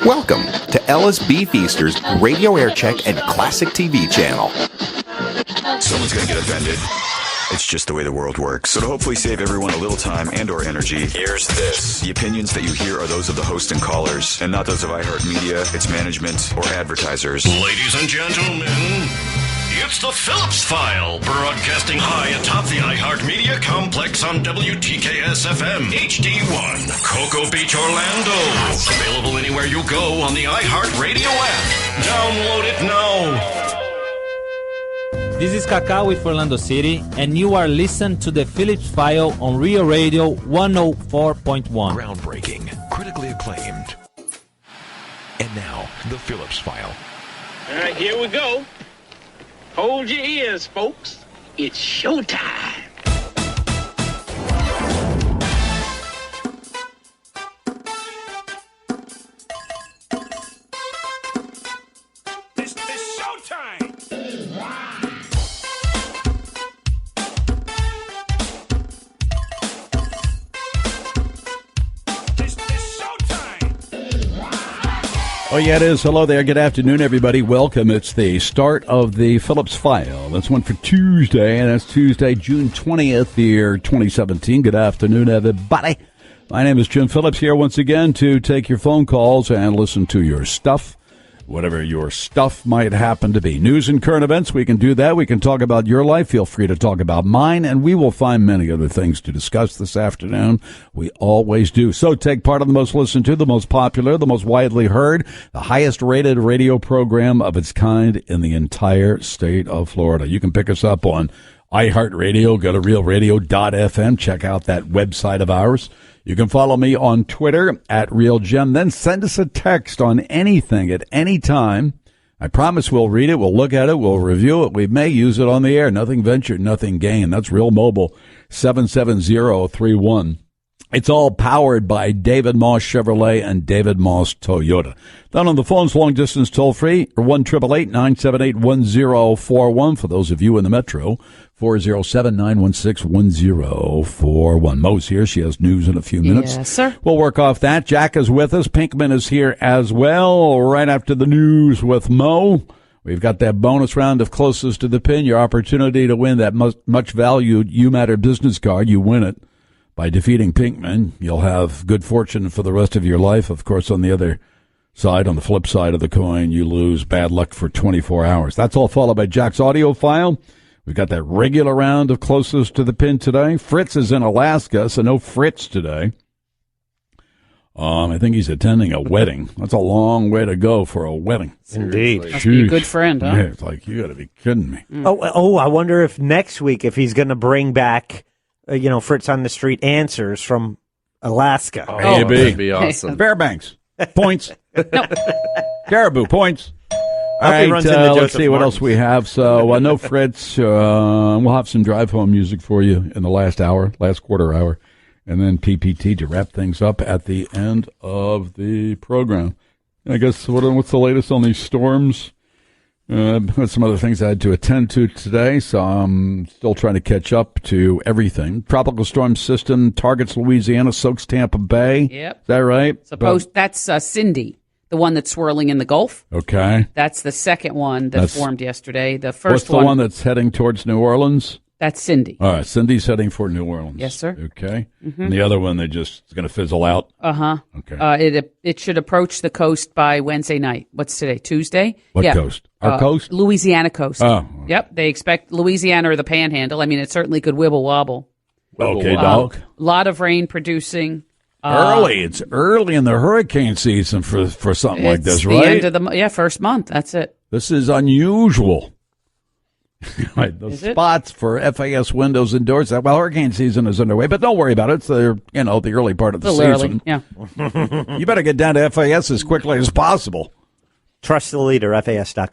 Welcome to LSB Feaster's Radio Aircheck and Classic TV channel. Someone's going to get offended. It's just the way the world works. So to hopefully save everyone a little time and or energy, here's this. The opinions that you hear are those of the host and callers, and not those of iHeartMedia, its management, or advertisers. Ladies and gentlemen, it's the Phillips File, broadcasting high atop the iHeartMedia complex on WTKS FM HD1, Cocoa Beach, Orlando. Available anywhere you go on the iHeartRadio app. Download it now. This is Kaká with Orlando City, and you are listening to the Phillips File on Real Radio 104.1. Groundbreaking, critically acclaimed. And now, the Phillips File. All right, here we go. Hold your ears, folks. It's showtime. This showtime. Oh, yeah, it is. Hello there. Good afternoon, everybody. Welcome. It's the start of the Phillips File. That's one for Tuesday, and that's Tuesday, June 20th, year 2017. Good afternoon, everybody. My name is Jim Phillips here once again to take your phone calls and listen to your stuff, whatever your stuff might happen to be. News and current events, we can do that. We can talk about your life. Feel free to talk about mine, and we will find many other things to discuss this afternoon. We always do. So take part in the most listened to, the most popular, the most widely heard, the highest rated radio program of its kind in the entire state of Florida. You can pick us up on iHeartRadio. Go to realradio.fm. Check out that website of ours. You can follow me on Twitter at RealGem. Then send us a text on anything at any time. I promise we'll read it, we'll look at it, we'll review it. We may use it on the air. Nothing ventured, nothing gained. That's Real Mobile 77031. It's all powered by David Moss Chevrolet and David Moss Toyota. Down on the phones, long distance toll free, or 1-888-978-1041 for those of you in the metro. 407-916-1041. Mo's here. She has news in a few minutes. Yes, sir. We'll work off that. Jack is with us. Pinkman is here as well. Right after the news with Mo, we've got that bonus round of closest to the pin. Your opportunity to win that much valued You Matter business card. You win it by defeating Pinkman. You'll have good fortune for the rest of your life. Of course, on the other side, on the flip side of the coin, you lose bad luck for 24 hours. That's all followed by Jack's audio file. We've got that regular round of closest to the pin today. Fritz is in Alaska, so no Fritz today. I think he's attending a wedding. That's a long way to go for a wedding. Indeed. Must be a good friend, huh? Yeah, it's like, you got to be kidding me. Oh, I wonder if next week, if he's going to bring back, Fritz on the Street answers from Alaska. Oh, maybe. That'd be awesome. Fairbanks. Points. No. Caribou. Points. All right, let's see what else we have. So, no Fritz. We'll have some drive home music for you in the last quarter hour, and then PPT to wrap things up at the end of the program. I guess what's the latest on these storms? Some other things I had to attend to today, so I'm still trying to catch up to everything. Tropical storm system targets Louisiana, soaks Tampa Bay. Yep. Is that right? That's Cindy. The one that's swirling in the Gulf. Okay. That's the second one that formed yesterday. The first What's the one that's heading towards New Orleans? That's Cindy. All right, Cindy's heading for New Orleans. Yes, sir. Okay. Mm-hmm. And the other one, it's going to fizzle out? Uh-huh. Okay. It should approach the coast by Wednesday night. What's today? Tuesday? What coast? Our coast? Louisiana coast. Oh. Yep. They expect Louisiana or the Panhandle. I mean, it certainly could wibble wobble. Okay, dog. A lot of rain producing. It's early in the hurricane season for something like this, right? It's the end of the first month. That's it. This is unusual. Right, the spots for FAS windows and doors. Well, hurricane season is underway, but don't worry about it. It's the early part of the season. Early, yeah. You better get down to FAS as quickly as possible. Trust the leader, FAS.com.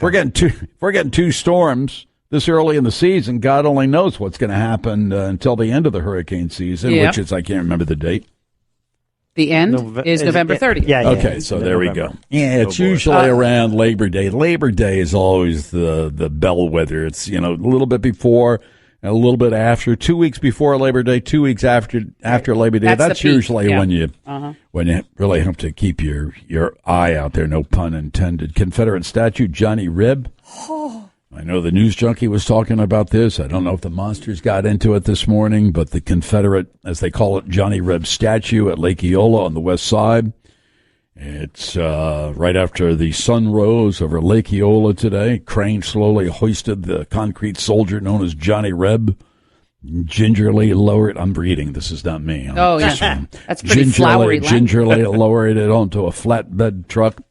We're getting two storms this early in the season. God only knows what's going to happen until the end of the hurricane season, which is, I can't remember the date. The end is November 30th. Yeah. Okay, so there we go. Yeah, it's usually around Labor Day. Labor Day is always the bellwether. It's, a little bit before, a little bit after, 2 weeks before Labor Day, 2 weeks after Labor Day. That's usually when you really have to keep your eye out there, no pun intended. Confederate statue, Johnny Reb. I know the news junkie was talking about this. I don't know if the monsters got into it this morning, but the Confederate, as they call it, Johnny Reb statue at Lake Eola on the west side. It's right after the sun rose over Lake Eola today. Crane slowly hoisted the concrete soldier known as Johnny Reb, gingerly lowered. I'm reading. This is not me. That's pretty flowery. Gingerly lowered it onto a flatbed truck.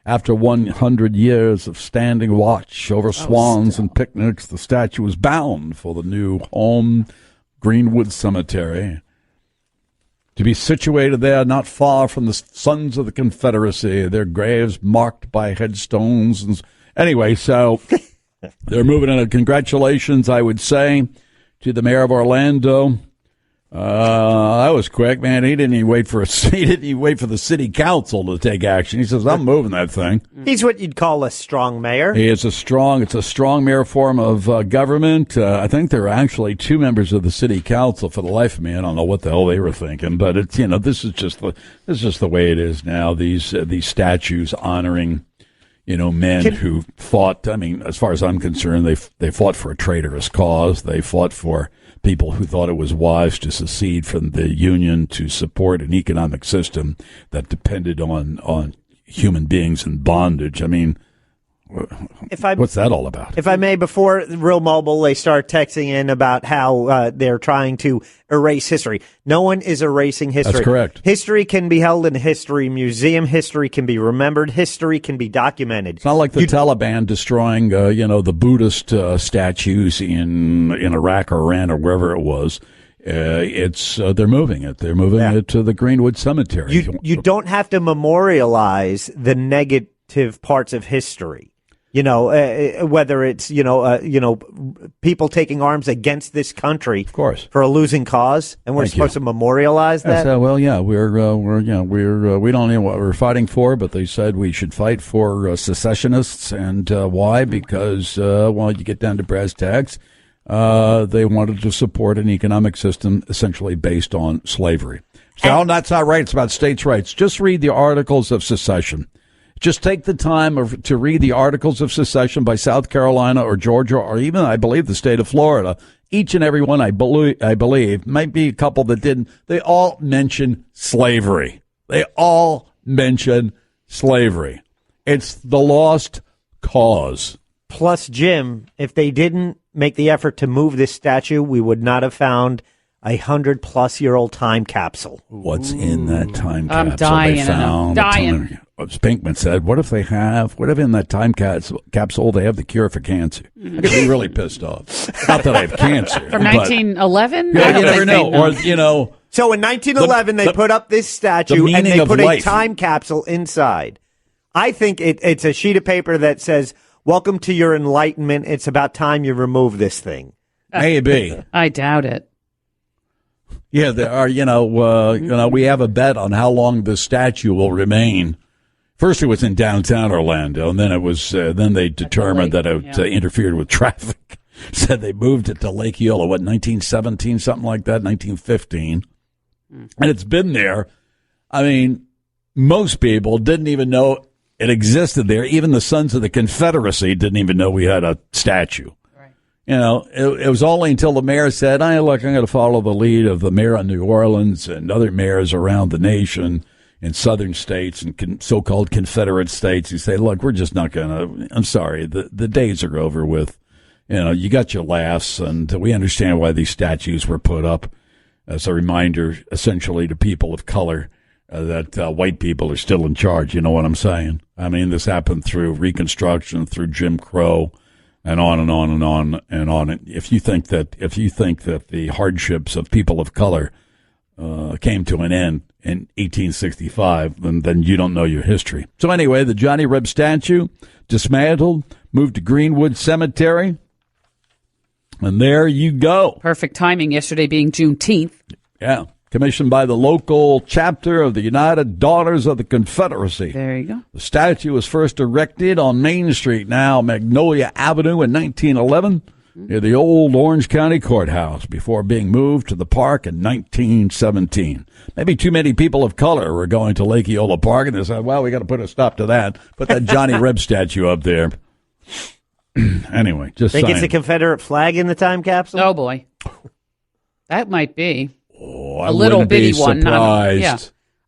After 100 years of standing watch over swans and picnics, the statue was bound for the new home, Greenwood Cemetery, to be situated there not far from the Sons of the Confederacy, their graves marked by headstones. Anyway, so they're moving in. Congratulations, I would say, to the mayor of Orlando. That was quick, man. He didn't even wait for the city council to take action. He says, "I'm moving that thing." He's what you'd call a strong mayor. It's a strong mayor form of government. I think there are actually 2 members of the city council. For the life of me, I don't know what the hell they were thinking, but it's this is just the way it is now. These statues honoring men who fought. I mean, as far as I'm concerned, they fought for a traitorous cause. They fought for people who thought it was wise to secede from the Union to support an economic system that depended on human beings in bondage. I mean, what's that all about? If I may, before Real Mobile, they start texting in about how they're trying to erase history. No one is erasing history. That's correct. History can be held in a history museum. History can be remembered. History can be documented. It's not like the Taliban destroying, the Buddhist statues in Iraq or Iran or wherever it was. They're moving it. They're moving it to the Greenwood Cemetery. You don't have to memorialize the negative parts of history. Whether it's, people taking arms against this country, of course, for a losing cause, and we're supposed to memorialize that. We don't know what we're fighting for, but they said we should fight for secessionists, and why? Because you get down to brass tacks, they wanted to support an economic system essentially based on slavery. So that's not right. It's about states' rights. Just read the Articles of Secession. Just take the time to read the Articles of Secession by South Carolina or Georgia or even, I believe, the state of Florida. Each and every one, I believe, might be a couple that didn't. They all mention slavery. It's the lost cause. Plus, Jim, if they didn't make the effort to move this statue, we would not have found 100-plus-year-old time capsule. What's in that time capsule? I'm dying. They found dying. As Pinkman said, what if in that time capsule they have the cure for cancer? I could be really pissed off. Not that I have cancer. From 1911? You never know. Or, So in 1911, they put up this statue and they put a time capsule inside. I think it's a sheet of paper that says, "Welcome to your enlightenment. It's about time you remove this thing." Maybe. I doubt it. Yeah, there are, we have a bet on how long this statue will remain. First, it was in downtown Orlando, and then then they determined that it interfered with traffic. Said they moved it to Lake Eola, 1917, something like that, 1915. And it's been there. I mean, most people didn't even know it existed there. Even the Sons of the Confederacy didn't even know we had a statue. It was only until the mayor said, I'm going to follow the lead of the mayor of New Orleans and other mayors around the nation in southern states and so-called Confederate states. You say, look, we're just not going to, I'm sorry, the days are over with. You got your laughs, and we understand why these statues were put up as a reminder, essentially, to people of color that white people are still in charge. You know what I'm saying? I mean, this happened through Reconstruction, through Jim Crow, and on and on and on and on. If you think that the hardships of people of color came to an end in 1865, then you don't know your history. So anyway, the Johnny Reb statue dismantled, moved to Greenwood Cemetery, and there you go. Perfect timing. Yesterday being Juneteenth. Yeah. Commissioned by the local chapter of the United Daughters of the Confederacy. There you go. The statue was first erected on Main Street, now Magnolia Avenue, in 1911. near the old Orange County Courthouse before being moved to the park in 1917. Maybe too many people of color were going to Lake Eola Park, and they said, well, we got to put a stop to that. Put that Johnny Reb statue up there. Anyway, just think saying. It's a Confederate flag in the time capsule? Oh, boy. That might be. Oh, I a little bitty one. Yeah,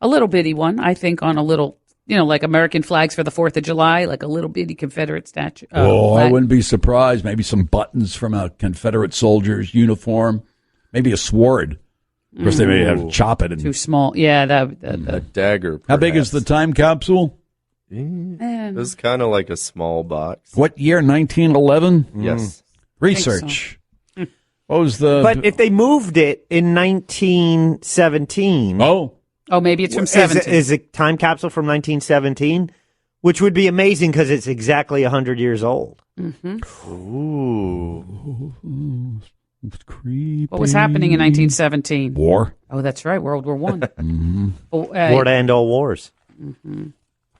a little bitty one, I think, on a little, like American flags for the 4th of July, like a little bitty Confederate statue. I wouldn't be surprised. Maybe some buttons from a Confederate soldier's uniform. Maybe a sword. Of course, they may have to chop it. Too small. Yeah, a dagger. Perhaps. How big is the time capsule? It was kind of like a small box. What year? 1911? Yes. Research. What was the... But if they moved it in 1917... Oh, maybe it's from 17. Is a time capsule from 1917? Which would be amazing because it's exactly 100 years old. Mm-hmm. Ooh. It's creepy. What was happening in 1917? War. Oh, that's right, World War I. Mm-hmm. War to end all wars. Mm-hmm.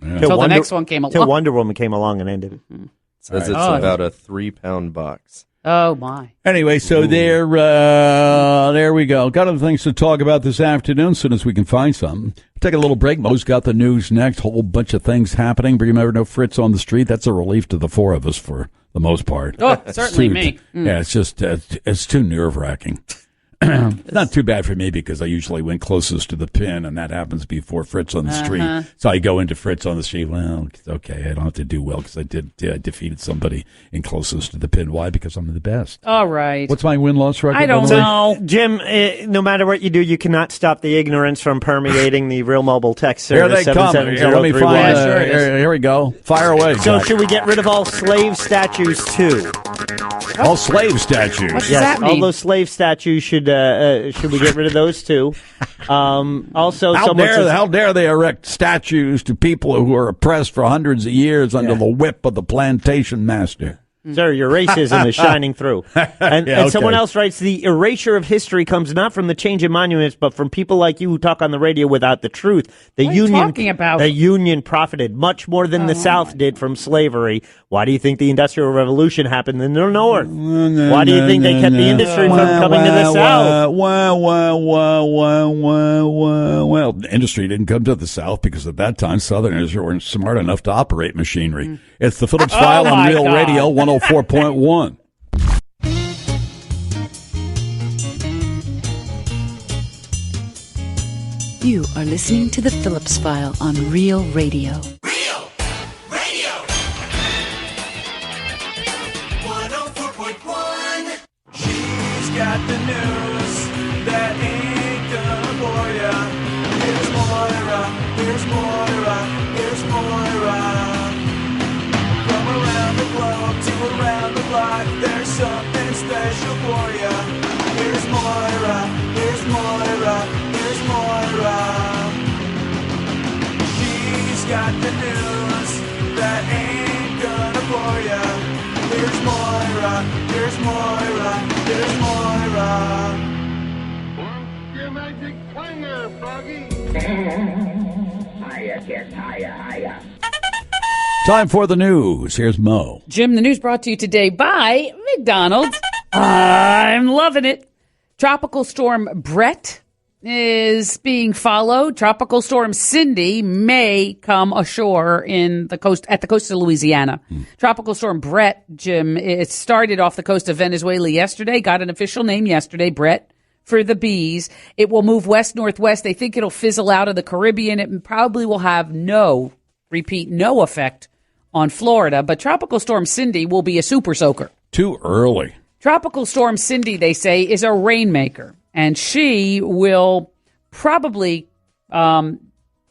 Yeah. Until the next one came along. Until Wonder Woman came along and ended it. Mm-hmm. Says it's about a 3-pound box. Oh, my. Anyway, so there we go. Got other things to talk about this afternoon as soon as we can find some. Take a little break. Mo's got the news next. Whole bunch of things happening. But you never know Fritz on the street. That's a relief to the four of us for the most part. Oh, certainly me. Yeah, it's just, it's too nerve-wracking. Not too bad for me because I usually win closest to the pin, and that happens before Fritz on the street. So I go into Fritz on the street. Well, it's okay, I don't have to do well because I defeated somebody in closest to the pin. Why? Because I'm the best. All right. What's my win-loss record? I don't know. Jim, no matter what you do, you cannot stop the ignorance from permeating the Real Mobile text service. Here they come. Here, let me find. Here we go. Fire away. So Jack. should we get rid of all slave statues too? All slave statues. What does that mean? All those slave statues should we get rid of those too? Also, how dare they erect statues to people who were oppressed for hundreds of years under the whip of the plantation master? Sir, your racism is shining through. And someone else writes, the erasure of history comes not from the change in monuments, but from people like you who talk on the radio without the truth. The what are you talking about? The Union profited much more than the South did from slavery. Why do you think the Industrial Revolution happened in the North? Why do you think they kept the industry from coming to the South? Well, the industry didn't come to the South because at that time Southerners weren't smart enough to operate machinery. It's the Phillips File on Real Radio 104.1. You are listening to the Phillips File on Real Radio. Real Radio 104.1. She's got the news that ain't gonna bore ya. Here's Moira, here's Moira, here's Moira. From around the globe to around the block, there's something special for ya. Here's Moira, here's Moira, here's Moira. She's got the news that ain't gonna bore ya. Here's Moira, here's Moira, here's Moira. What's your magic clanger, Froggy? Higher, kid, higher, higher. Time for the news. Here's Mo. Jim, the news brought to you today by McDonald's. I'm loving it. Tropical storm Brett is being followed. Tropical storm Cindy may come ashore at the coast of Louisiana. Tropical storm Brett, Jim, it started off the coast of Venezuela yesterday, got an official name yesterday, Brett, for the bees. It will move west-northwest. They think it'll fizzle out of the Caribbean. It probably will have no effect on Florida, but Tropical Storm Cindy will be a super soaker. Too early. Tropical Storm Cindy, they say, is a rainmaker, and she will probably, right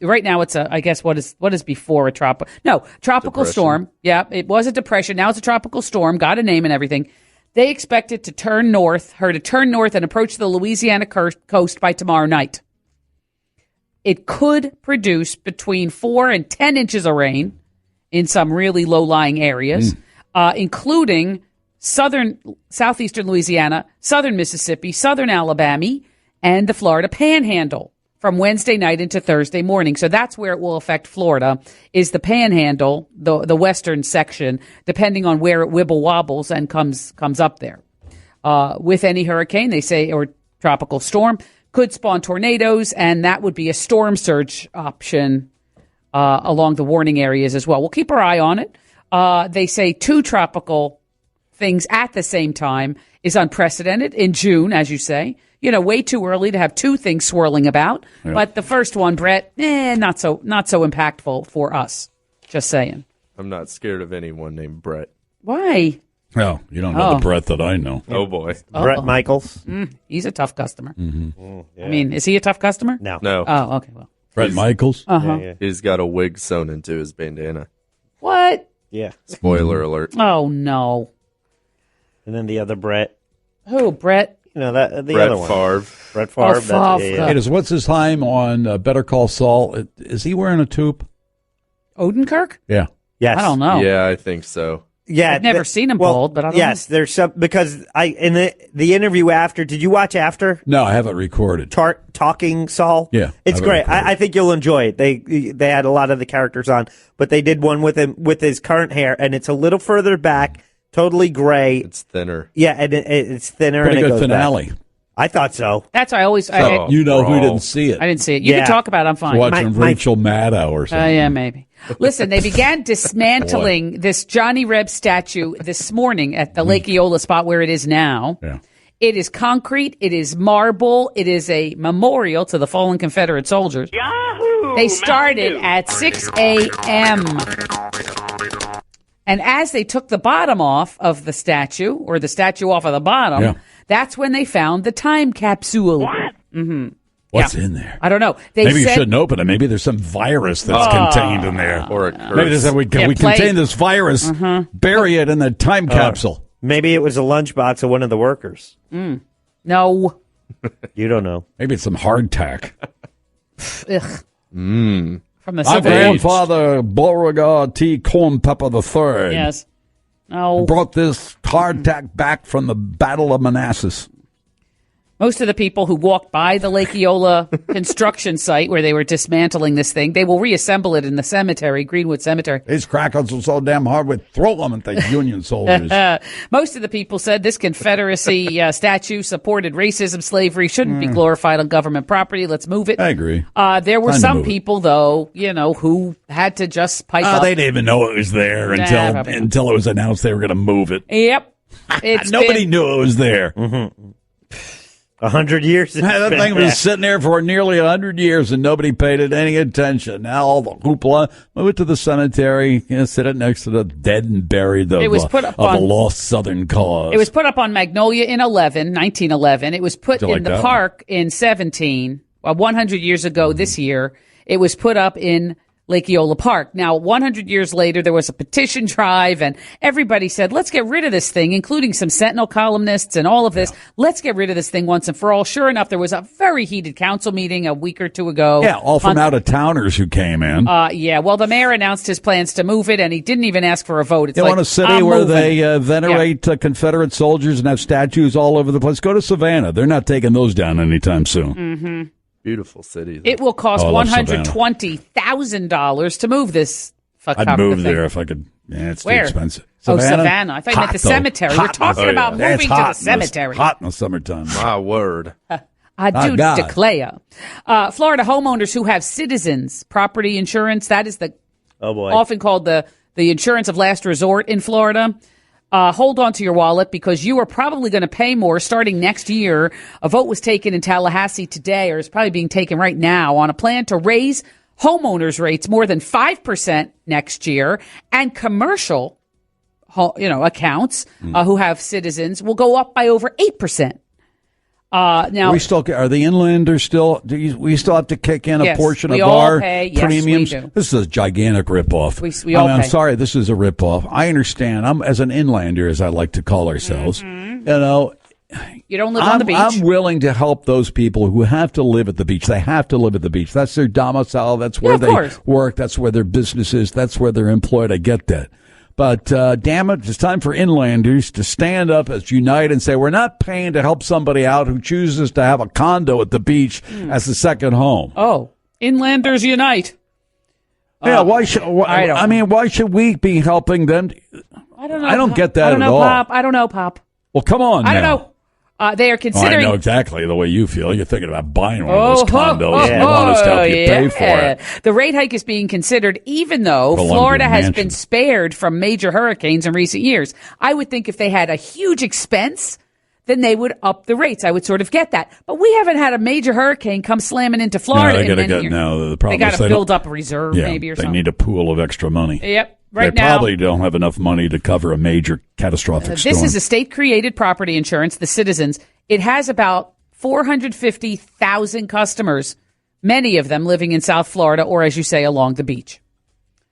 now it's I guess what is before a tropical Depression. storm. Yeah, it was a depression. Now it's a tropical storm, got a name and everything. They expect it to turn north and approach the Louisiana coast by tomorrow night. It could produce between 4 and 10 inches of rain in some really low-lying areas, including southeastern Louisiana, southern Mississippi, southern Alabama, and the Florida Panhandle from Wednesday night into Thursday morning. So that's where it will affect Florida, is the Panhandle, the western section, depending on where it wibble wobbles and comes up there. with any hurricane, they say, or tropical storm, could spawn tornadoes, and that would be a storm surge option along the warning areas as well. We'll keep our eye on it. They say 2 tropical things at the same time is unprecedented in June, as you say. Way too early to have 2 things swirling about. Yep. But the first one, Brett, not so impactful for us. Just saying. I'm not scared of anyone named Brett. Why? No, you don't know the Brett that I know. Oh, boy. Brett Michaels. He's a tough customer. Mm-hmm. Yeah. I mean, is he a tough customer? No. Oh, okay, well. Brett Michaels? Uh-huh. Yeah. He's got a wig sewn into his bandana. What? Yeah. Spoiler alert. Oh, no. And then the other Brett. Who, Brett? The Brett other one. Favre. Brett Favre. Oh, Favre. Hey, what's his time on Better Call Saul? Is he wearing a toque? Odenkirk? Yeah. Yes. I don't know. Yeah, I think so. Yeah, I've never seen him bald, but I don't yes, know. there's some because in the interview after. Did you watch after? No, I haven't recorded. Talking Saul. Yeah, it's great. I think you'll enjoy it. They had a lot of the characters on, but they did one with him with his current hair, and it's a little further back, totally gray. It's thinner. Yeah, and it's thinner. Pretty and it good goes finale. Back. I thought so. That's why I always. You know who didn't see it? I didn't see it. You can talk about it. I'm fine. Watching Rachel Maddow or something. Yeah, maybe. Listen, they began dismantling this Johnny Reb statue this morning at the Lake Eola spot where it is now. Yeah. It is concrete. It is marble. It is a memorial to the fallen Confederate soldiers. Yahoo! They started at 6 a.m. And as they took the bottom off of the statue, or the statue off of the bottom, that's when they found the time capsule. What? Mm-hmm. What's in there? I don't know. Maybe you shouldn't open it. Maybe there's some virus that's contained in there. Or a curse. Maybe they said we contain this virus, bury it in the time capsule. Maybe it was a lunchbox of one of the workers. No. You don't know. Maybe it's some hardtack. Ugh. From the my grandfather, Beauregard T. Culpepper III. Yes. No. Brought this hardtack back from the Battle of Manassas. Most of the people who walked by the Lake Eola construction site where they were dismantling this thing, they will reassemble it in the cemetery, Greenwood Cemetery. These crackers are so damn hard, we'd throw them at the Union soldiers. Most of the people said this Confederacy statue supported racism, slavery, shouldn't be glorified on government property. Let's move it. I agree. There were some people, though, who had to just pipe up. They didn't even know it was there until it was announced they were going to move it. Yep. Nobody knew it was there. 100 years. That thing was sitting there for nearly 100 years, and nobody paid it any attention. Now all the hoopla, move it to the cemetery, sit it next to the dead and buried of a lost Southern cause. It was put up on Magnolia in 1911. It was put in the park in 17. 100 years ago this year, it was put up in Lake Eola Park. Now, 100 years later, there was a petition drive, and everybody said, let's get rid of this thing, including some Sentinel columnists and all of this. Yeah. Let's get rid of this thing once and for all. Sure enough, there was a very heated council meeting a week or two ago. Yeah, all from out-of-towners who came in. Well, the mayor announced his plans to move it, and he didn't even ask for a vote. They want a city where they venerate Confederate soldiers and have statues all over the place. Go to Savannah. They're not taking those down anytime soon. Mm-hmm. Beautiful city. It will cost $120,000 to move this. I'd move there if I could. Yeah, it's too expensive. Savannah. I thought you meant the cemetery. We're talking about moving to the cemetery. It's hot in the summertime. My word. I do declare. Florida homeowners who have Citizens property insurance, that is often called the insurance of last resort in Florida. Hold on to your wallet because you are probably going to pay more starting next year. A vote was taken in Tallahassee today, or is probably being taken right now, on a plan to raise homeowners rates more than 5% next year, and commercial, accounts who have Citizens will go up by over 8%. Now we still are the inlanders still. We still have to kick in a portion of our premiums. Yes, we do. This is a gigantic ripoff. I'm sorry, this is a ripoff. I understand. I'm as an inlander, as I like to call ourselves. Mm-hmm. You don't live on the beach. I'm willing to help those people who have to live at the beach. They have to live at the beach. That's their domicile. That's where they work. That's where their business is. That's where they're employed. I get that. But damn it, it's time for inlanders to stand up as unite and say, we're not paying to help somebody out who chooses to have a condo at the beach as a second home. Oh, inlanders unite. Yeah, why should we be helping them? I don't know. I don't get that at all. Pop. I don't know, Pop. Well, come on I now. don't know. They are I considering. know exactly the way you feel. You're thinking about buying one of those condos. Yeah. And you want us to help you pay for it. The rate hike is being considered, even though Columbia Florida has Mansion. been spared from major hurricanes in recent years. I would think if they had a huge expense, then they would up the rates. I would sort of get that. But we haven't had a major hurricane come slamming into Florida. No, they in many years. No, the problem they got is to they build don't- up a reserve, Yeah, maybe, or they something. need a pool of extra money. Yep. Right they now, probably don't have enough money to cover a major catastrophic storm. this is a state-created property insurance, the Citizens. It has about 450,000 customers, many of them living in South Florida or, as you say, along the beach.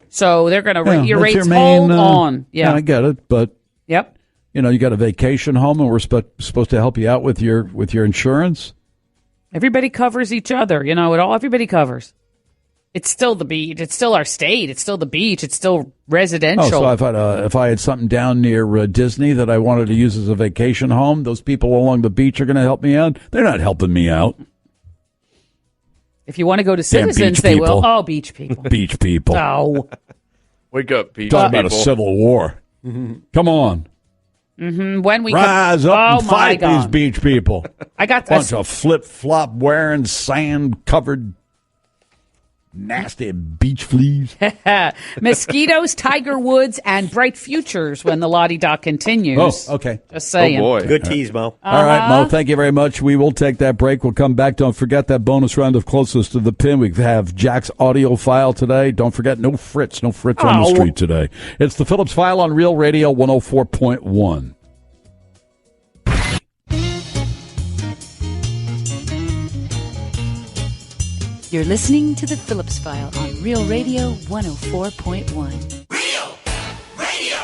So they're going to rate your that's rates main, hold on. Yeah, I get it, but yep. you got a vacation home, and we're supposed to help you out with your insurance. Everybody covers each other. Everybody covers. It's still the beach. It's still our state. It's still the beach. It's still residential. Oh, so if I had something down near Disney that I wanted to use as a vacation home, those people along the beach are going to help me out. They're not helping me out. If you want to go to Damn Citizens, beach they people. will. Oh, beach people. Beach people. Oh. Wake up, beach Talk people. about a civil war. Come on. Mm-hmm. When we Rise up oh and my fight God. these beach people. I got Bunch of flip-flop wearing, sand-covered, nasty beach fleas. Mosquitoes, Tiger Woods, and bright futures when the Lottie Doc continues. Oh, okay. Just saying. Oh, boy. Good tease, Mo. All right, Mo, thank you very much. We will take that break. We'll come back. Don't forget that bonus round of Closest to the Pin. We have Jack's audio file today. Don't forget, no Fritz on the street today. It's the Phillips File on Real Radio 104.1. You're listening to the Phillips File on Real Radio 104.1. Real Radio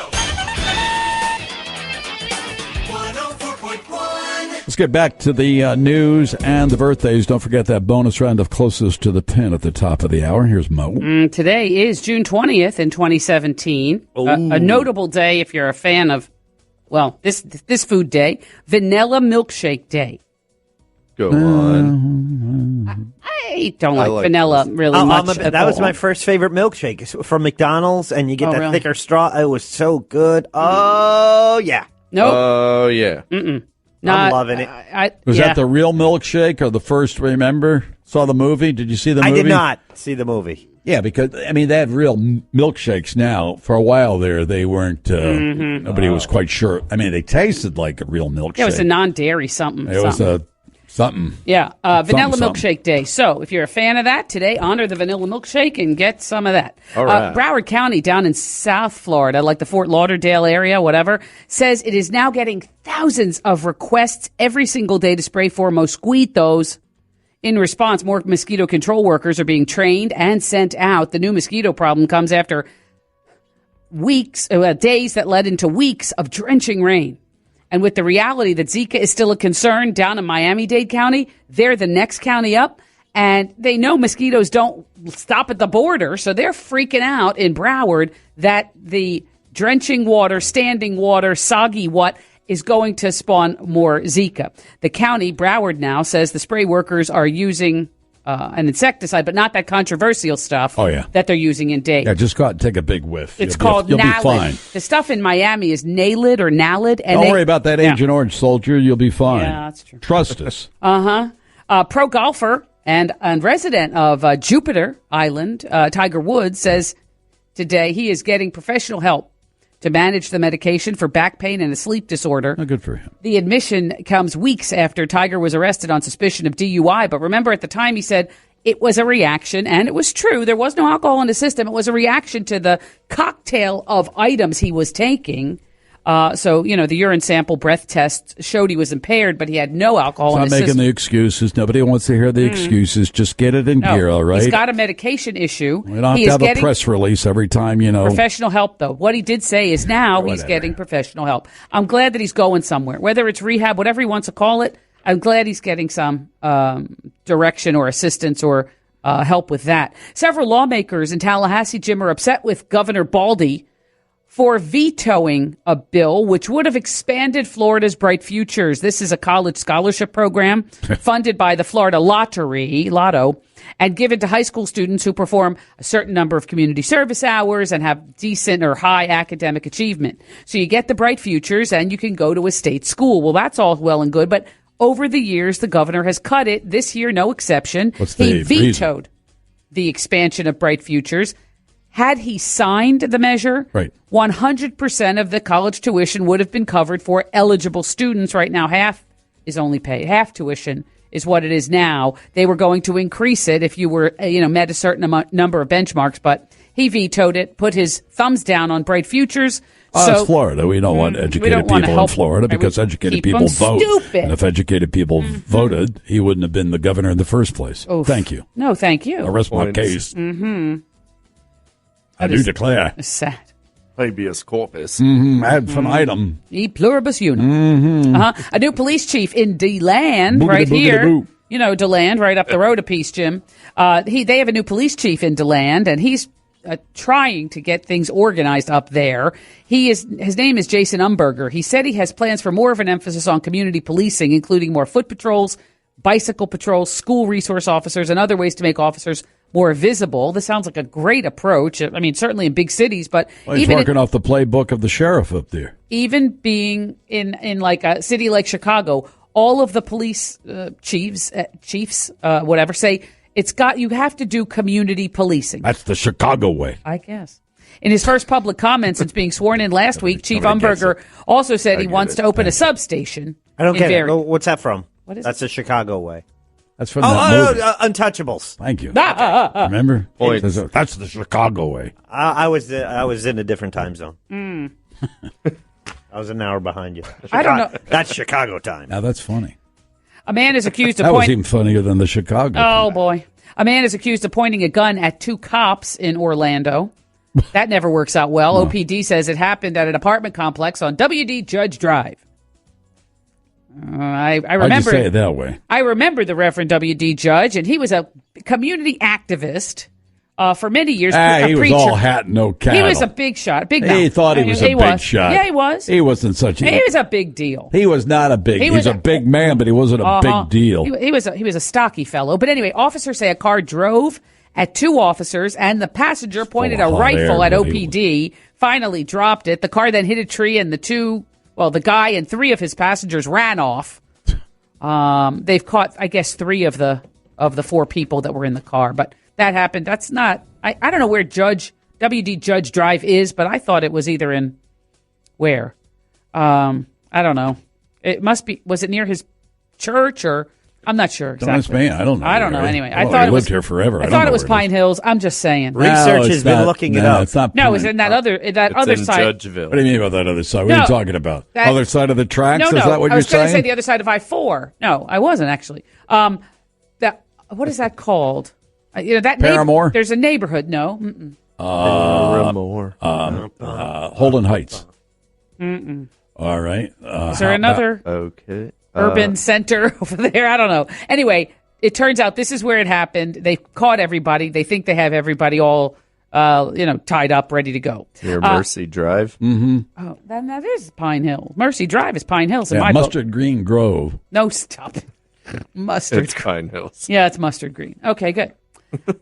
104.1. Let's get back to the news and the birthdays. Don't forget that bonus round of Closest to the Pin at the top of the hour. Here's Mo. Today is June 20th in 2017. A notable day if you're a fan of, this food day, Vanilla Milkshake Day. Go on. I don't like vanilla really much at That was all. my first favorite milkshake. It's from McDonald's, and you get that really? thicker straw. It was so good. Oh, yeah. Nope. Oh, yeah. Mm-mm. I'm loving it. Was that the real milkshake or the first, remember? Saw the movie? Did you see the movie? I did not see the movie. Yeah, because, they have real milkshakes now. For a while there, they weren't, nobody was quite sure. They tasted like a real milkshake. Yeah, it was a non-dairy something. It was a something. Yeah, Vanilla Something. Milkshake Day. So if you're a fan of that, today honor the Vanilla Milkshake and get some of that. All right. Broward County down in South Florida, like the Fort Lauderdale area, whatever, says it is now getting thousands of requests every single day to spray for mosquitoes. In response, more mosquito control workers are being trained and sent out. The new mosquito problem comes after days that led into weeks of drenching rain. And with the reality that Zika is still a concern down in Miami-Dade County, they're the next county up, and they know mosquitoes don't stop at the border, so they're freaking out in Broward that the drenching water, standing water, soggy is going to spawn more Zika. The county, Broward now, says the spray workers are using an insecticide, but not that controversial stuff that they're using in Dade. Yeah, just go out and take a big whiff. It's called You'll be Nalid. fine. The stuff in Miami is Nalid or Nalid. And Don't worry about that Agent Orange, soldier. You'll be fine. Yeah, that's true. Trust us. Pro golfer and resident of Jupiter Island, Tiger Woods, says today he is getting professional help to manage the medication for back pain and a sleep disorder. Oh, good for him. The admission comes weeks after Tiger was arrested on suspicion of DUI. But remember, at the time, he said it was a reaction, and it was true. There was no alcohol in the system. It was a reaction to the cocktail of items he was taking. So, the urine sample breath test showed he was impaired, but he had no alcohol in Stop his making system. the excuses. Nobody wants to hear the excuses. Just get it in gear, all right? He's got a medication issue. We don't He have is to have a press release every time, professional help, though. What he did say is now he's getting professional help. I'm glad that he's going somewhere, whether it's rehab, whatever he wants to call it. I'm glad he's getting some direction or assistance or help with that. Several lawmakers in Tallahassee, Jim, are upset with Governor Baldy for vetoing a bill which would have expanded Florida's Bright Futures. This is a college scholarship program funded by the Florida Lotto, and given to high school students who perform a certain number of community service hours and have decent or high academic achievement. So you get the Bright Futures and you can go to a state school. Well, that's all well and good, but over the years, the governor has cut it. This year, no exception. He vetoed the expansion of Bright Futures. Had he signed the measure, 100% of the college tuition would have been covered for eligible students. Right now, half is only paid. Half tuition is what it is now. They were going to increase it if you were, met a certain number of benchmarks, but he vetoed it, put his thumbs down on Bright Futures. So it's Florida. We don't want educated people in Florida because educated people vote. Stupid. And if educated people voted, he wouldn't have been the governor in the first place. Oof. Thank you. No, thank you. I rest my case. I do declare. Sad. Habeas corpus. Ad infinitum. E pluribus unum. A new police chief in DeLand, right here. You know, DeLand, right up the road a piece, Jim. They have a new police chief in DeLand, and he's trying to get things organized up there. His name is Jason Umberger. He said he has plans for more of an emphasis on community policing, including more foot patrols, bicycle patrols, school resource officers, and other ways to make officers more visible. This sounds like a great approach. I mean, certainly in big cities, but he's working off the playbook of the sheriff up there. Even being in like a city like Chicago, all of the police chiefs, whatever, say you have to do community policing. That's the Chicago way, I guess. In his first public comments since being sworn in last week, Chief Umberger also said he wants to open a substation. I don't get it. What's that from? What is That's the Chicago way. That's from that movie. Untouchables. Thank you. Remember? That's the Chicago way. I was in a different time zone. I was an hour behind you. I don't know. That's Chicago time. Now that's funny. A man is accused of that was even funnier than the Chicago. Oh boy! A man is accused of pointing a gun at two cops in Orlando. That never works out well. No. OPD says it happened at an apartment complex on WD Judge Drive. I remember. Why'd you say it that way? I remember the Reverend W.D. Judge, and he was a community activist for many years. He was all hat, no cattle. He was a big shot. He thought he was a big shot. Yeah, he was. He wasn't such a... He was a big deal. He was not a big... He was a big man, but he wasn't a big deal. He was a stocky fellow. But anyway, officers say a car drove at two officers, and the passenger pointed a rifle at OPD, finally dropped it. The car then hit a tree, and the guy and three of his passengers ran off. They've caught, I guess, three of the four people that were in the car. But that happened. That's not... I don't know where WD Judge Drive is, but I thought it was either in... Where? I don't know. It must be... Was it near his church or... I'm not sure exactly. Don't ask me. I don't know. I don't know. Anyway, I thought it was... lived here forever. I thought it was Pine Hills. I'm just saying. Research has been looking it up. It's not no, it's in that other side. Judgeville. What do you mean about that other side? What are you talking about? Other side of the tracks? No, is that what I was you're saying? going to say the other side of I-4. No, I wasn't actually. What is that called? That Paramore? There's a neighborhood. No. Paramore. Holden Heights. All right. Is there another? Okay. Urban center over there. I don't know. Anyway, it turns out this is where it happened. They caught everybody. They think they have everybody all, tied up, ready to go. Near Mercy Drive. Mm-hmm. Oh, that is Pine Hill. Mercy Drive is Pine Hills in my Mustard Green Grove. No, stop. Mustard. It's Pine Hills. Yeah, it's Mustard Green. Okay, good.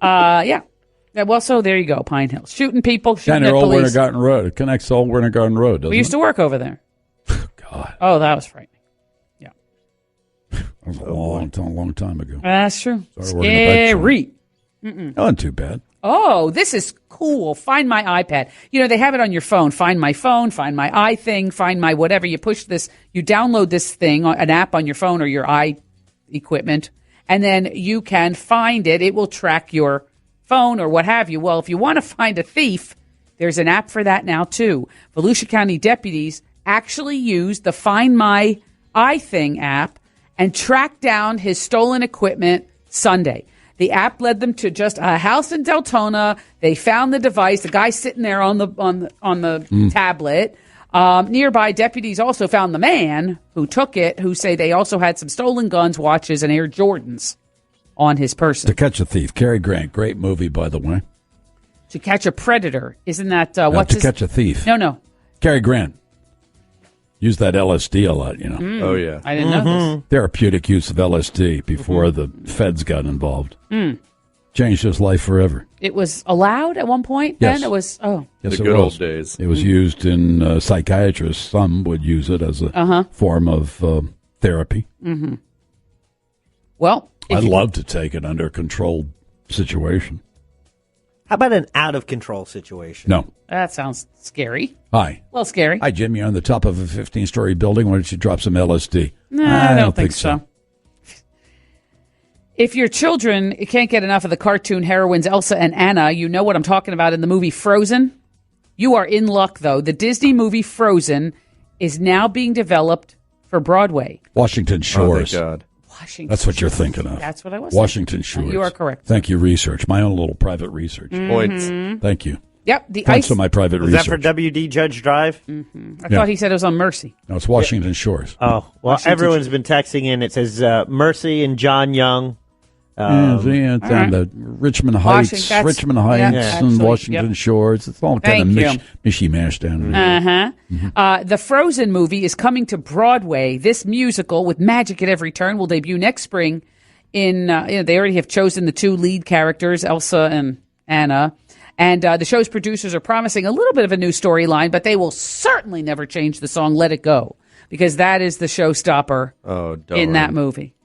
Yeah. Well, so there you go, Pine Hills. Shooting people, shooting at Old police. Winter Garden Road. It connects to Old Winter Garden Road, doesn't it? We used to work over there. God. Oh, that was frightening. That was a long time ago. That's true. Scary. Not too bad. Oh, this is cool. Find My iPad. They have it on your phone. Find My Phone, Find My iThing, Find My whatever. You push this, you download this thing, an app on your phone or your equipment, and then you can find it. It will track your phone or what have you. Well, if you want to find a thief, there's an app for that now, too. Volusia County deputies actually used the Find My iThing app and tracked down his stolen equipment Sunday. The app led them to just a house in Deltona. They found the device. The guy sitting there on the tablet. Nearby, deputies also found the man who took it, who say they also had some stolen guns, watches, and Air Jordans on his person. To Catch a Thief. Cary Grant. Great movie, by the way. To catch a predator. Isn't that to catch a thief. No. Cary Grant. Use that LSD a lot, you know. Oh, yeah. I didn't know this. Therapeutic use of LSD before the feds got involved. Changed his life forever. It was allowed at one point Yes. then? It was, Yes, The it good was. old days. It was used in psychiatrists. Some would use it as a form of therapy. Mm-hmm. Well, I'd love to take it under a controlled situation. How about an out-of-control situation? No. that sounds scary. Hi. Well, scary. Hi, Jim. You're on the top of a 15-story building. Why don't you drop some LSD? No, I don't think so. If your children can't get enough of the cartoon heroines Elsa and Anna, you know what I'm talking about in the movie Frozen. You are in luck, though. The Disney movie Frozen is now being developed for Broadway. Washington Shores. Oh, thank God. Washington That's what you're Shores. thinking of. That's what I was Washington thinking. Shores. You are correct. Thank you, research. My own little private research. Points. Thank you. Yep. The Thanks ice. for my private Is research. that for WD Judge Drive? I thought he said it was on Mercy. No, it's Washington Shores. Oh, well, everyone's been texting in. It says Mercy and John Young. It's on the Richmond Heights, and Washington Shores. It's all kind of mishy-mash down there. The Frozen movie is coming to Broadway. This musical with magic at every turn will debut next spring. They already have chosen the two lead characters, Elsa and Anna. And the show's producers are promising a little bit of a new storyline, but they will certainly never change the song "Let It Go" because that is the showstopper in that movie.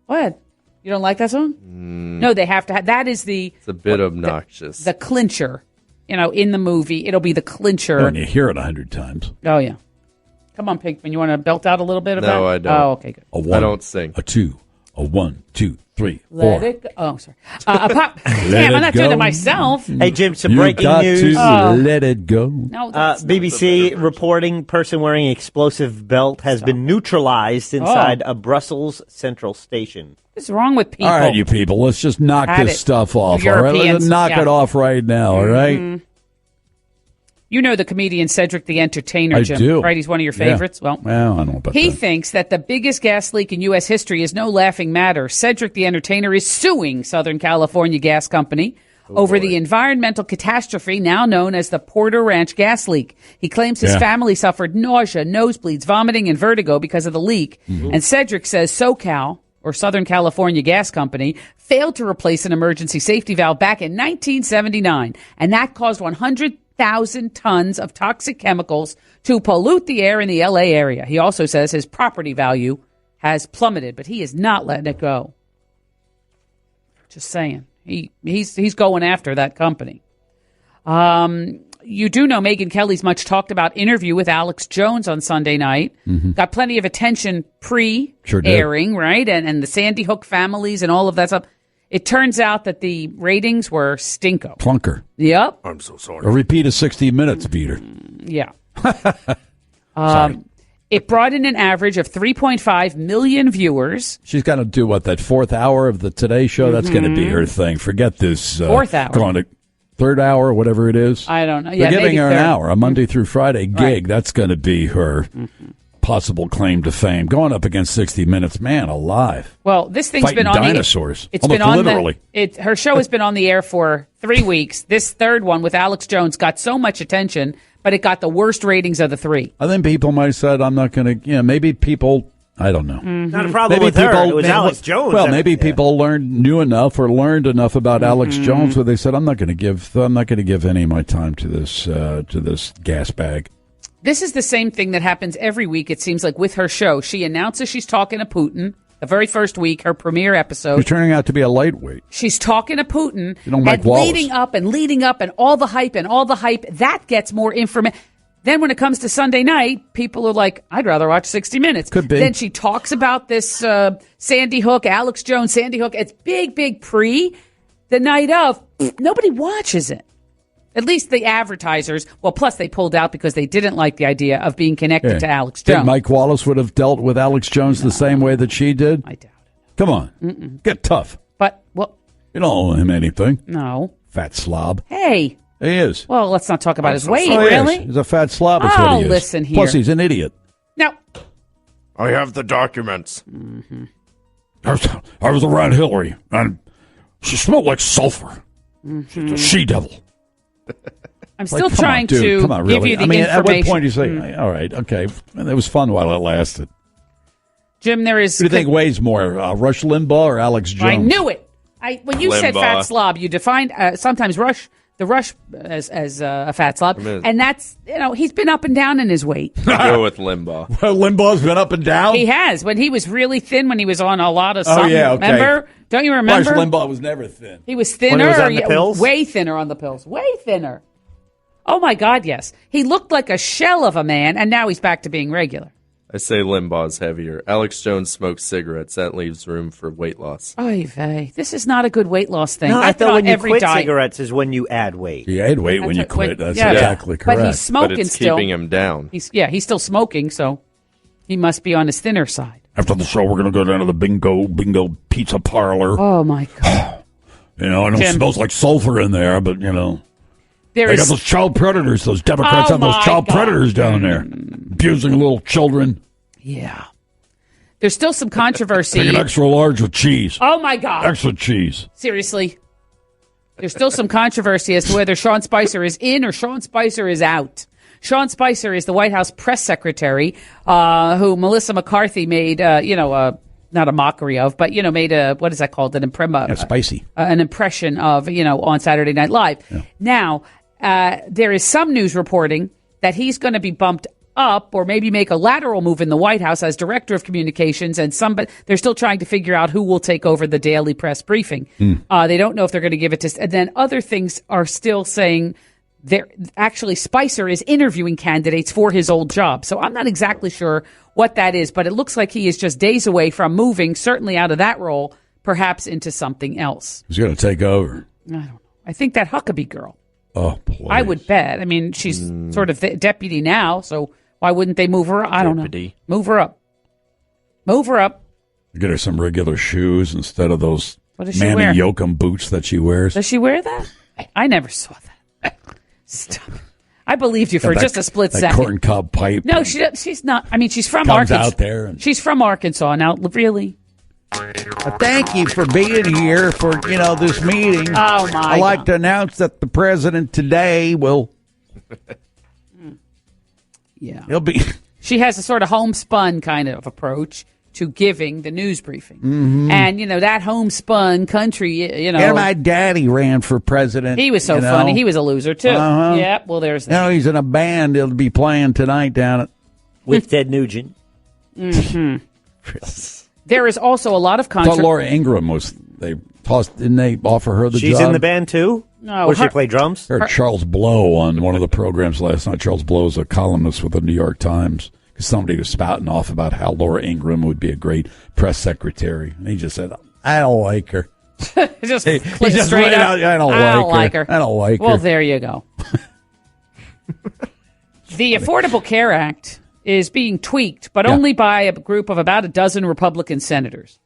What? You don't like that song? No, they have to have. That is the. It's a bit obnoxious. The clincher, in the movie, it'll be the clincher. And you hear it 100 times. Oh yeah, come on, Pinkman. You want to belt out a little bit of that? No, I don't. Oh, okay, good. A 1, I don't sing. A 2, a 1, 2, 3, 4. Let it go. Oh, sorry. A pop. Damn, I'm not doing it myself. Hey, Jim, some You breaking got news. to let it go. No, that's BBC reporting person wearing explosive belt has been neutralized inside a Brussels Central Station. What's wrong with people? All right, you people, let's just knock this stuff off. All right, let's knock it off right now. All right. You know the comedian Cedric the Entertainer, Jim. I do. Right? He's one of your favorites. Yeah. Well, I don't know about he that. thinks that the biggest gas leak in U.S. history is no laughing matter. Cedric the Entertainer is suing Southern California Gas Company over the environmental catastrophe now known as the Porter Ranch gas leak. He claims his family suffered nausea, nosebleeds, vomiting, and vertigo because of the leak. And Cedric says SoCal, or Southern California Gas Company, failed to replace an emergency safety valve back in 1979. And that caused 100,000 tons of toxic chemicals to pollute the air in the L.A. area. He also says his property value has plummeted, but he is not letting it go. Just saying. He's going after that company. You do know Megyn Kelly's much talked about interview with Alex Jones on Sunday night. Got plenty of attention pre-airing, right? And the Sandy Hook families and all of that stuff. It turns out that the ratings were stinko. Clunker. Yep. I'm so sorry. A repeat of 60 Minutes, Peter. Yeah. It brought in an average of 3.5 million viewers. She's got to do what, that fourth hour of the Today Show? That's going to be her thing. Forget this. Fourth hour. Going to third hour, whatever it is. I don't know. They're giving her an third. hour, a Monday through Friday gig. Right. That's going to be her possible claim to fame. Going up against 60 Minutes, man alive. Well, this thing's Fighting been on dinosaurs. It's Almost been on literally. Her show has been on the air for 3 weeks. This third one with Alex Jones got so much attention, but it got the worst ratings of the three. I think people might have said, I'm not going to, maybe people, I don't know. Not a problem with her. It was Alex Jones. Well, maybe people knew enough or learned enough about Alex Jones where they said, I'm not going to give any of my time to this gas bag. This is the same thing that happens every week, it seems like, with her show. She announces she's talking to Putin the very first week, her premiere episode. She's turning out to be a lightweight. She's talking to Putin, Mike and Wallace. leading up, and all the hype, that gets more information. Then when it comes to Sunday night, people are like, I'd rather watch 60 Minutes. Could be. Then she talks about this Sandy Hook, Alex Jones, Sandy Hook. It's big pre. The night of, nobody watches it. At least the advertisers. Well, plus they pulled out because they didn't like the idea of being connected to Alex Jones. Think Mike Wallace would have dealt with Alex Jones the same way that she did? I doubt it. Come on. Get tough. But, well. You don't owe him anything. No. Fat slob. Hey. He is. Well, let's not talk about his weight, Oh, really. yes. He's a fat slob, is what he is. Listen here. Plus, he's an idiot. Now. I have the documents. I was around Hillary, and she smelled like sulfur. She's a she-devil. I'm still trying to give you the information. At what point do you say, all right, okay, it was fun while it lasted? Jim, there is... Who do you think weighs more, Rush Limbaugh or Alex Jones? I knew it. When you said fat slob, you defined sometimes Rush as a fat slob, and that's, he's been up and down in his weight. Go with Limbaugh. Well, Limbaugh's been up and down? He has. When he was really thin, when he was on a lot of something. Oh, yeah, okay. Remember? Don't you remember? Rush Limbaugh was never thin. He was thinner. When he was on the pills? Way thinner on the pills. Way thinner. Oh, my God, yes. He looked like a shell of a man, and now he's back to being regular. I say Limbaugh's heavier. Alex Jones smokes cigarettes. That leaves room for weight loss. Oy vey. This is not a good weight loss thing. No, I thought when you quit diet. cigarettes is when you add weight. You add weight when you quit. That's exactly correct. But he's smoking but it's still. keeping him down. He's still smoking, so he must be on his thinner side. After the show, we're going to go down to the Bingo Pizza Parlor. Oh, my God. I know it smells like sulfur in there, but, They got those child predators. Those Democrats have those child predators down there, abusing little children. Yeah. There's still some controversy. Take an extra large with cheese. Oh, my God. Extra cheese. Seriously. There's still some controversy as to whether Sean Spicer is in or Sean Spicer is out. Sean Spicer is the White House press secretary who Melissa McCarthy made, not a mockery of, but, made what is that called? An spicy. An impression of, on Saturday Night Live. Yeah. Now, there is some news reporting that he's going to be bumped up or maybe make a lateral move in the White House as director of communications, and they're still trying to figure out who will take over the daily press briefing. They don't know if they're going to give it to, and then other things are still saying actually Spicer is interviewing candidates for his old job. So I'm not exactly sure what that is, but it looks like he is just days away from moving, certainly out of that role, perhaps into something else. Who's going to take over? I don't know. I think that Huckabee girl. Oh, please. I would bet. I mean, she's sort of the deputy now, so why wouldn't they move her? I don't know. Move her up. Move her up. Get her some regular shoes instead of those Manny Yoakum boots that she wears. Does she wear that? I never saw that. Stop. I believed you for just a split second. Corn cob pipe. No, she's not. I mean, she's from Arkansas. Out there. She's from Arkansas. Now, really? Thank you for being here for, this meeting. Oh, my I'd like to announce that the president today will... Yeah. He'll be... She has a sort of homespun kind of approach to giving the news briefing. Mm-hmm. And, that homespun country, And my daddy ran for president. He was so funny. He was a loser, too. Uh-huh. Yeah, well, there's that. He's in a band he'll be playing tonight down at... With Ted Nugent. Mm-hmm. There is also a lot of I thought Laura Ingraham was... Didn't they offer her the job? She's in the band, too? No. Or she play drums? I heard Charles Blow on one of the programs last night. Charles Blow is a columnist with the New York Times. Because somebody was spouting off about how Laura Ingraham would be a great press secretary. And he just said, I don't like her. just straight up. I don't like her. I don't like her. Well, there you go. The Affordable Care Act is being tweaked, but only by a group of about a dozen Republican senators.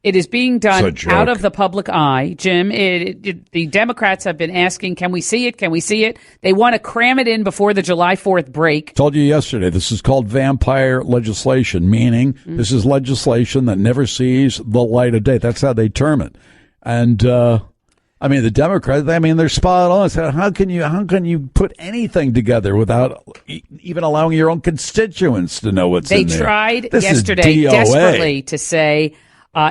It is being done out of the public eye. Jim, the Democrats have been asking, can we see it? Can we see it? They want to cram it in before the July 4th break. Told you yesterday, this is called vampire legislation, meaning this is legislation that never sees the light of day. That's how they term it. And, the Democrats, they're spot on. So how can you put anything together without even allowing your own constituents to know what's in there? They tried yesterday desperately to say...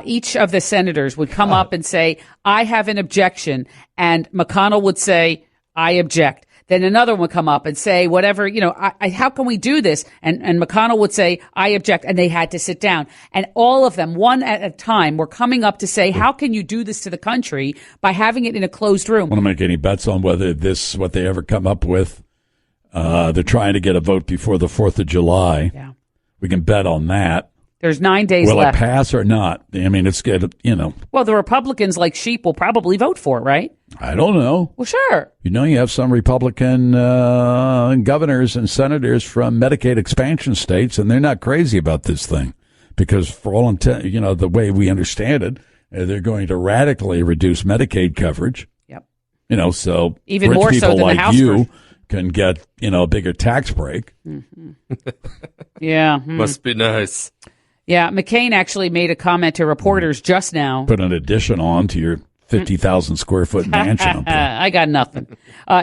each of the senators would come up and say, I have an objection. And McConnell would say, I object. Then another one would come up and say, whatever, how can we do this? And McConnell would say, I object. And they had to sit down. And all of them, one at a time, were coming up to say, how can you do this to the country by having it in a closed room? Want to make any bets on whether what they ever come up with? They're trying to get a vote before the 4th of July. Yeah. We can bet on that. There's 9 days left. Will it pass or not? It's good, Well, the Republicans, like sheep, will probably vote for it, right? I don't know. Well, sure. You have some Republican governors and senators from Medicaid expansion states, and they're not crazy about this thing because for all intent, the way we understand it, they're going to radically reduce Medicaid coverage. Yep. So even rich more people so than like the House you can get, a bigger tax break. Mm-hmm. Yeah. Must be nice. Yeah, McCain actually made a comment to reporters just now. Put an addition on to your 50,000 square foot mansion up there. I got nothing.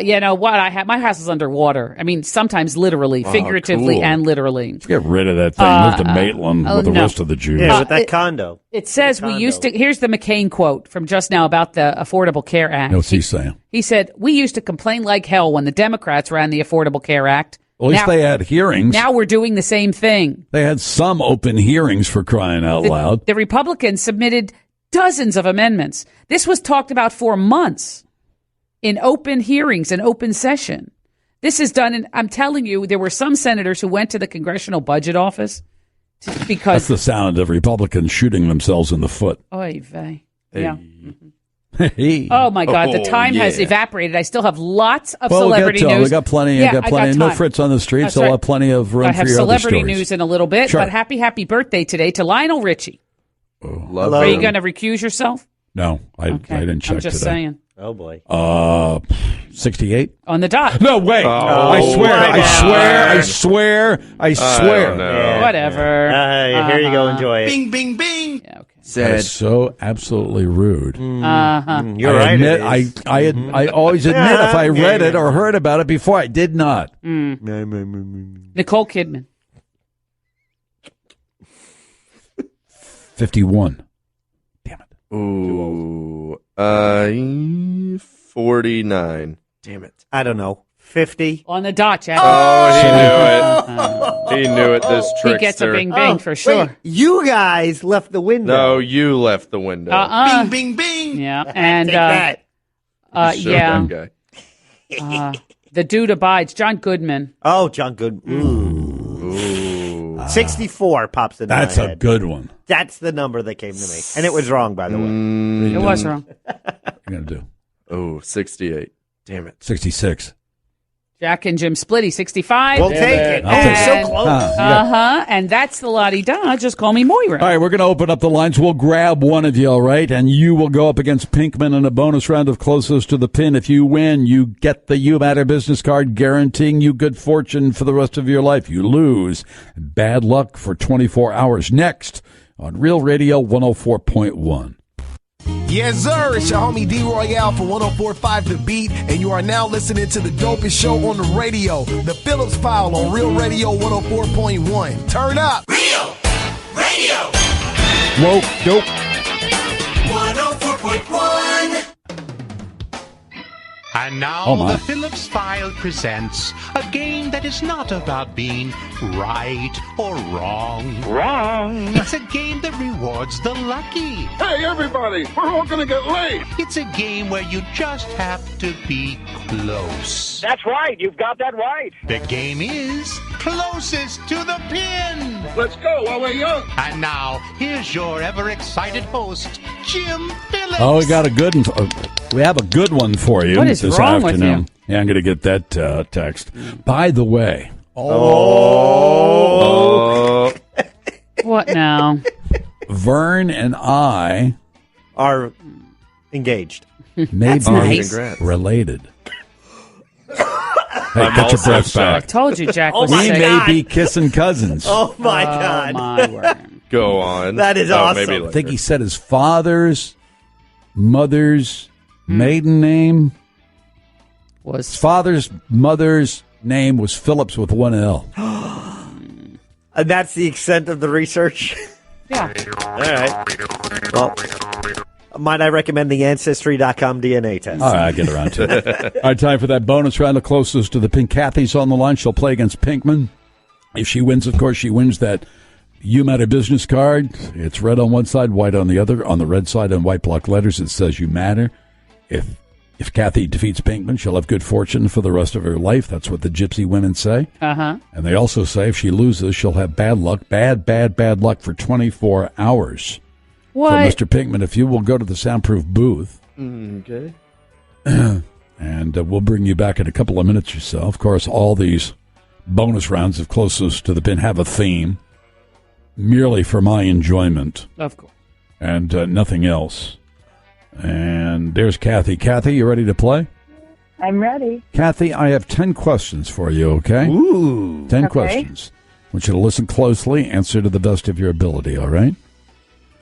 You know what? My house is underwater. I mean, sometimes literally, figuratively, and literally. Get rid of that thing. Move to Maitland with the rest of the Jews. Yeah, with that condo. It says we used to. Here's the McCain quote from just now about the Affordable Care Act. What's he saying? He said, "We used to complain like hell when the Democrats ran the Affordable Care Act. At least they had hearings. Now we're doing the same thing. They had some open hearings, for crying out loud. The Republicans submitted dozens of amendments. This was talked about for months in open hearings and open session. This is done, and I'm telling you, there were some senators who went to the Congressional Budget Office because that's the sound of Republicans shooting themselves in the foot. Oy vey. Yeah. Hey. Oh my God, the time has evaporated. I still have lots of celebrity news. We got plenty. Yeah, got plenty. time. No Fritz on the street, That's so right. I'll have plenty of room I for have your celebrity other stories. news in a little bit, Sure. but happy birthday today to Lionel Richie. Love Are you him. going to recuse yourself? No, I didn't check I'm just today. saying. Oh boy. 68 on the dot. No way! I swear! No. Whatever. Here you go. Enjoy it. Bing, bing, bing. Yeah, okay. That is so absolutely rude. You're I right. admit, it is. I always admit if I read it or heard about it before. I did not. Nicole Kidman. 51. Ooh. 49. Damn it. I don't know. 50. On the dot, Jack. Oh, he knew it. He knew it, this trickster. He gets a bing bing for sure. Wait, you guys left the window. No, you left the window. Bing, bing, bing. Yeah, and Take that. Guy. The dude abides. John Goodman. Oh, John Goodman. Ooh. 64 pops in my head. That's a good one. That's the number that came to me. And it was wrong, by the way. It was wrong. What are you going to do? Oh, 68. Damn it. 66. Jack and Jim Splitty, 65. We'll take it. I'll take it. So close. And that's the la-di-da. Just call me Moira. All right, we're going to open up the lines. We'll grab one of you, all right? And you will go up against Pinkman in a bonus round of closest to the pin. If you win, you get the You Matter business card guaranteeing you good fortune for the rest of your life. You lose, bad luck for 24 hours. Next on Real Radio 104.1. Yes, sir. It's your homie D Royale for 104.5 The Beat, and you are now listening to the dopest show on the radio, The Phillips File on Real Radio 104.1. Turn up. Real Radio. Whoa, dope. 104.1. And now Oh, my. the Phillips File presents a game that is not about being right or wrong. Wrong. It's a game that rewards the lucky. Hey, everybody, we're all going to get laid. It's a game where you just have to be close. That's right. You've got that right. The game is closest to the pin. Let's go while we're young. And now, here's your ever-excited host, Jim Phillips. Oh, we got a good one. We have a good one for you What is this wrong with afternoon. you? Yeah, I'm going to get that text. By the way. What now? Vern and I Are engaged. may be nice. related. Hey, I'm get your also breath back. shocked. Told you, Jack. Oh, was my We sick. may God. be kissing cousins. Oh, my God. My word. Go on. That is Oh, awesome. maybe I later. think he said his father's mother's maiden name. His Was father's mother's name was Phillips with one L. And that's the extent of the research. yeah. All right. Well, might I recommend the Ancestry.com DNA test? All right, I'll get around to it. All right, time for that bonus round. The closest to the pin. Kathy's on the line. She'll play against Pinkman. If she wins, of course, she wins that You Matter business card. It's red on one side, white on the other. On the red side, in white block letters, it says You Matter. If Kathy defeats Pinkman, she'll have good fortune for the rest of her life. That's what the gypsy women say. Uh-huh. And they also say if she loses, she'll have bad luck, bad luck for 24 hours. What? So, Mr. Pinkman, if you will go to the soundproof booth. Okay. And we'll bring you back in a couple of minutes or so. Of course, all these bonus rounds of closest to the pin have a theme, merely for my enjoyment. Of course. And nothing else. And there's Kathy. Kathy, you ready to play? I'm ready. Kathy, I have 10 questions for you, okay? Ooh. 10 Okay. questions. I want you to listen closely, answer to the best of your ability, all right?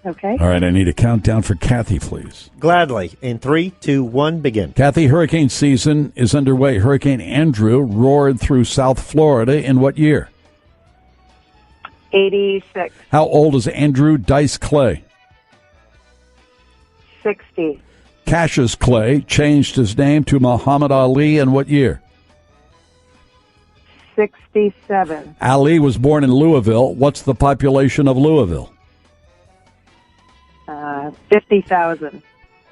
Okay. All right, I need a countdown for Kathy, please. Gladly. In 3, 2, 1, begin. Kathy, hurricane season is underway. Hurricane Andrew roared through South Florida in what year? 86. How old is Andrew Dice Clay? 60. Cassius Clay changed his name to Muhammad Ali in what year? 67. Ali was born in Louisville. What's the population of Louisville? 50,000.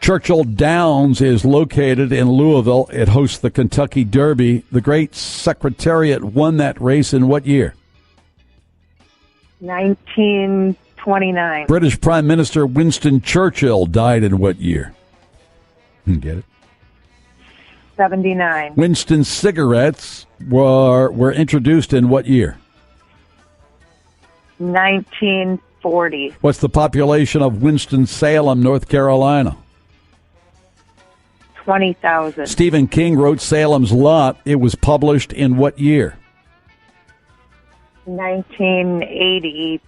Churchill Downs is located in Louisville. It hosts the Kentucky Derby. The great Secretariat won that race in what year? 1929. British Prime Minister Winston Churchill died in what year? Get it? 79. Winston cigarettes were introduced in what year? 1940. What's the population of Winston-Salem, North Carolina? 20,000. Stephen King wrote Salem's Lot. It was published in what year? 1982.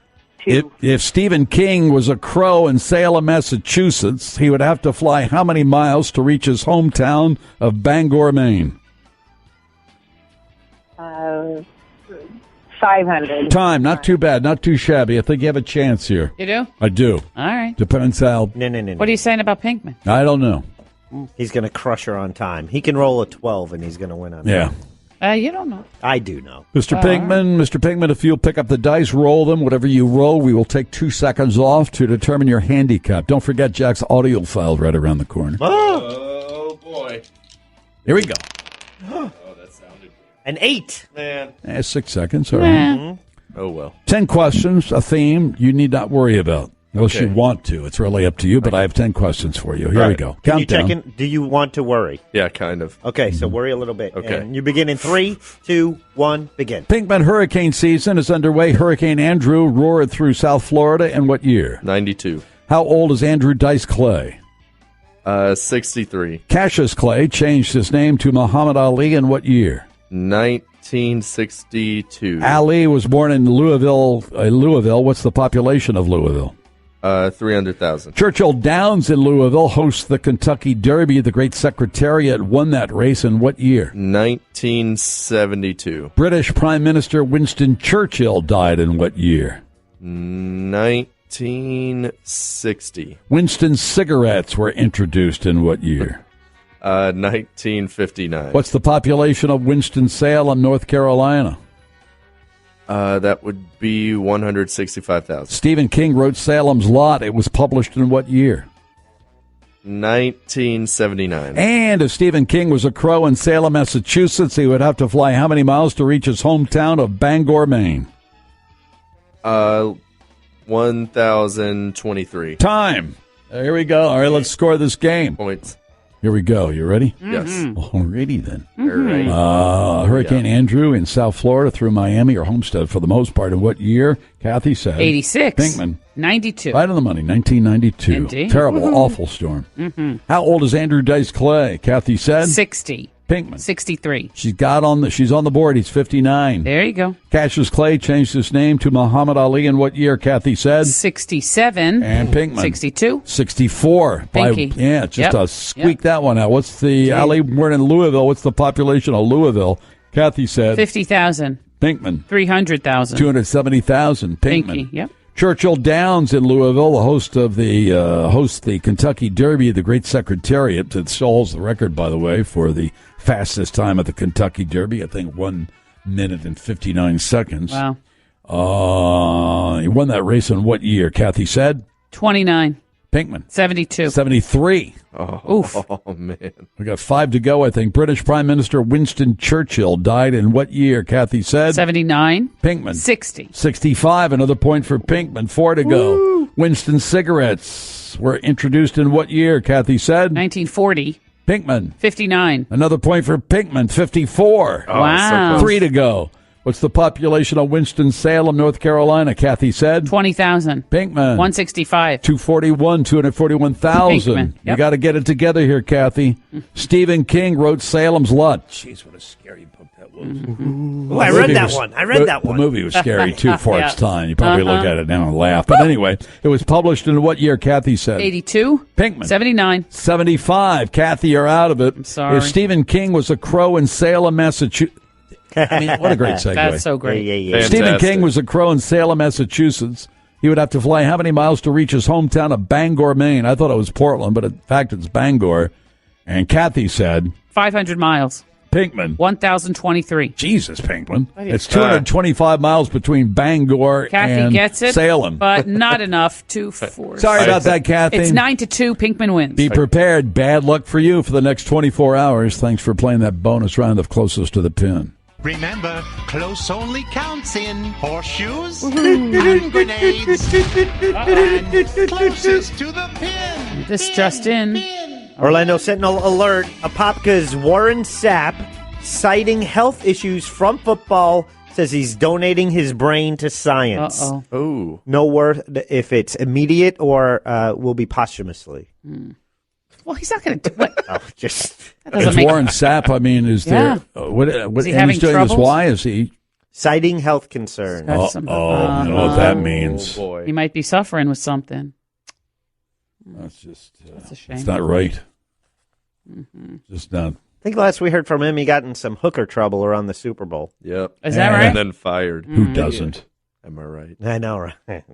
If Stephen King was a crow in Salem, Massachusetts, he would have to fly how many miles to reach his hometown of Bangor, Maine? 500. Time, not too bad, not too shabby. I think you have a chance here. You do? I do. All right. Depends how. No. What are you saying about Pinkman? I don't know. He's going to crush her on time. He can roll a 12, and he's going to win on Yeah. time. You don't know. I do know. Mr. Pinkman, if you'll pick up the dice, roll them. Whatever you roll, we will take 2 seconds off to determine your handicap. Don't forget Jack's audio file right around the corner. Oh, boy. Here we go. Oh, that sounded good. An 8. Man. 6 seconds, all right. Oh, well. 10 questions, a theme you need not worry about. Unless Okay. you want to. It's really up to you, but I have 10 questions for you. Here All we right. go. Can you Countdown. check in? Do you want to worry? Yeah, kind of. Okay, so worry a little bit. Okay. And you begin in 3, 2, 1, begin. Pinkman hurricane season is underway. Hurricane Andrew roared through South Florida in what year? 92. How old is Andrew Dice Clay? 63. Cassius Clay changed his name to Muhammad Ali in what year? 1962. Ali was born in Louisville. What's the population of Louisville? 300,000. Churchill Downs in Louisville hosts the Kentucky Derby. The great Secretariat won that race in what year? 1972. British Prime Minister Winston Churchill died in what year? 1960. Winston cigarettes were introduced in what year? 1959. What's the population of Winston-Salem, North Carolina? That would be 165,000. Stephen King wrote Salem's Lot. It was published in what year? 1979. And if Stephen King was a crow in Salem, Massachusetts, he would have to fly how many miles to reach his hometown of Bangor, Maine? 1,023. Time. Here we go. All right, let's score this game. Points. Here we go. You ready? Yes. Alrighty then. All right. Hurricane Andrew in South Florida through Miami or Homestead for the most part. In what year? Kathy said. 86. Pinkman. 92. Right on the money. 1992. Indeed. Terrible, awful storm. How old is Andrew Dice Clay? Kathy said. 60. Pinkman. 63. She's on the board. He's 59. There you go. Cassius Clay changed his name to Muhammad Ali in what year? Kathy said. 67. And Pinkman. 62. 64. Pinky. A squeak that one out. What's the Ali born in Louisville? What's the population of Louisville? Kathy said 50,000. Pinkman. 300,000. 270,000. Pinkman. Pinky. Yep. Churchill Downs in Louisville, the hosts the Kentucky Derby, the great Secretariat that holds the record, by the way, for the fastest time at the Kentucky Derby. I think 1 minute and 59 seconds. Wow. He won that race in what year? Kathy said 29. Pinkman. 72. 73. Oof. Oh, man. We got 5 to go, I think. British Prime Minister Winston Churchill died in what year? Kathy said 79. Pinkman. 60. 65. Another point for Pinkman. 4 to go. Woo. Winston cigarettes were introduced in what year? Kathy said 1940. Pinkman. 59. Another point for Pinkman. 54. Wow. 3 to go. What's the population of Winston-Salem, North Carolina? Kathy said 20,000. Pinkman. 165. 241,000. Pinkman. You got to get it together here, Kathy. Stephen King wrote Salem's Lot. Jeez, what a scary book that was. Ooh, I read that one. The movie was scary, too, for its time. You probably look at it now and laugh. But anyway, it was published in what year, Kathy said? 82. Pinkman. 79. 75. Kathy, you're out of it. I'm sorry. If Stephen King was a crow in Salem, Massachusetts. I mean, what a great segue. That's so great. Yeah. Stephen King was a crow in Salem, Massachusetts. He would have to fly how many miles to reach his hometown of Bangor, Maine? I thought it was Portland, but in fact it's Bangor. And Kathy said 500 miles. Pinkman. 1,023. Jesus, Pinkman. It's 225 miles between Bangor Kathy and gets it, Salem. but not enough to force. Sorry about that, Kathy. It's 9-2. Pinkman wins. Be prepared. Bad luck for you for the next 24 hours. Thanks for playing that bonus round of Closest to the Pin. Remember, close only counts in horseshoes, hand grenades, and closest to the pin. This just in. Orlando Sentinel alert. Apopka's Warren Sapp, citing health issues from football, says he's donating his brain to science. Uh-oh. Ooh. No word if it's immediate or will be posthumously. Well, he's not going to do it. It's Warren Sapp. I mean, is there... What, is he and having he's doing troubles? this? Why is he... Citing health concerns. I know what that means. Oh, boy. He might be suffering with something. That's just... That's a shame. It's not right. Just not... I think last we heard from him, he got in some hooker trouble around the Super Bowl. Yep. Is that right? And then fired. Who doesn't? Am I right? I know, right?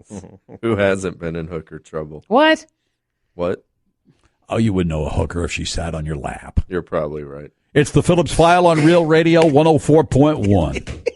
Who hasn't been in hooker trouble? What? What? Oh, you would know a hooker if she sat on your lap. You're probably right. It's the Phillips File on Real Radio 104.1.